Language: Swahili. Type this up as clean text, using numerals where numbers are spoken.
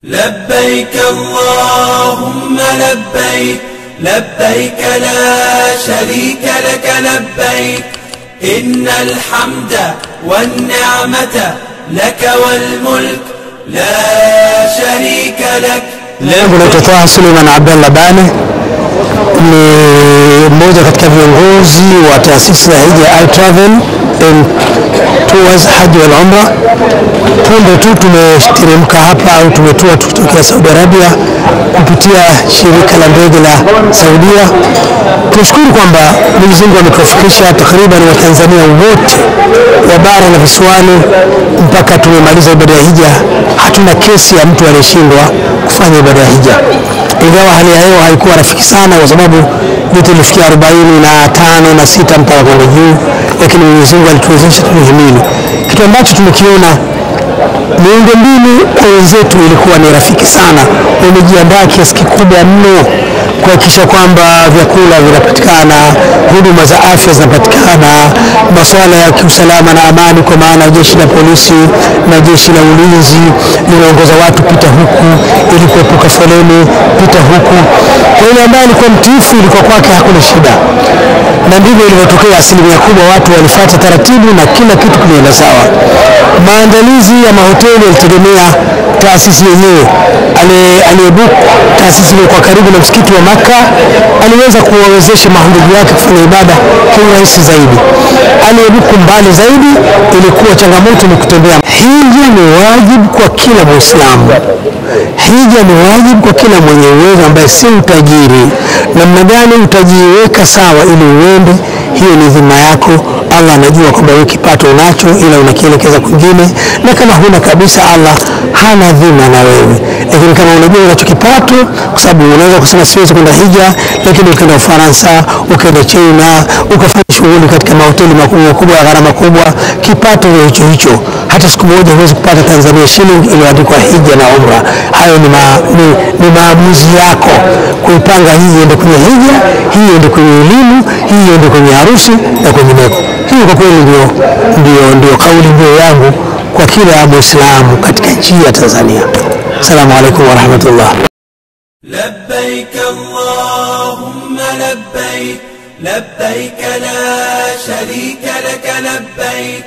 لبيك اللهم لبيك لبيك لا شريك لك لبيك إن الحمد والنعمة لك والملك لا شريك لك. Lengo la Dr. Suleiman Abdallah Bane ni mmoja katika viongozi wa taasisi ya Hija Al Travel and Tours Hajj wal Umrah. Punde tu tumeteremka hapa au tumetua kutoka Saudi Arabia kupitia shirika la ndege la Saudia. Tunashukuru kwamba Mwenyezi Mungu ametufikisha takriban wa Tanzania wote wa bara na visiwani mpaka tumemaliza ibada ya hija. Hatuna kesi ya mtu aliyeshindwa kufanya ibada ya hija. Ingawa hali ya hewa haikuwa rafiki sana kwa sababu joto lilifikia 45 na 6 mpaka kwenda juu, lakini Mwenyezi Mungu alituwezesha tuhimili. Kitu ambacho tumekiona, miundombinu kwa wenzetu ilikuwa ni rafiki sana. Wamejiandaa kiasi kikubwa mno kuhakikisha kwamba vyakula vinapatikana, huduma za afya zinapatikana, masuala ya kiusalama na amani, kwa maana jeshi la polisi na jeshi la ulinzi linaongoza watu pita huku ili kuepuka foleni, pita huku. Kwa hiyo ambaye alikuwa mtiifu ilikuwa kwake hakuna shida, na ndivyo ilivyotokea. Asilimia kubwa watu walifuata taratibu na kila kitu kilienda sawa. Maandalizi ya mahoteli yalitegemea taasisi yenyewe. Aliyebook taasisi ile kwa karibu na msikiti wa Makka aliweza kuwawezesha mahujaji wake kufanya ibada kwa urahisi zaidi. Aliyebook mbali zaidi ilikuwa changamoto ni kutembea. Hija ni wajibu kwa kila Muislamu. Hija ni wajibu kwa kila mwenye uwezo ambaye si utajiri. Namna gani utajiweka sawa ili uende, hiyo ni dhima yako. Allah anajua kwamba wewe kipato unacho ila unakielekeza kwingine, na kama huna kabisa Allah hana dhima na wewe. Lakini kama unajua unacho kipato, kwa sababu unaweza kusema siwezi kwenda hija, lakini ukaenda Ufaransa, ukaenda China, ukafanya shughuli katika mahoteli makubwa ya gharama kubwa, kipato hicho hicho. Hata siku moja huwezi kupata Tanzania shilingi iliyoandikwa hija na umra. Hayo ni maamuzi yako kuipanga, hii iende kwenye hija, hii iende kwenye elimu, hii iende kwenye harusi na kwengineko. Hiyo kwa kweli ndio kauli mbiu yangu kwa kila Muislamu katika nchi ya Tanzania. Assalamu alaykum wa rahmatullah. لبيك اللهم لبيك لبيك لا شريك لك لبيك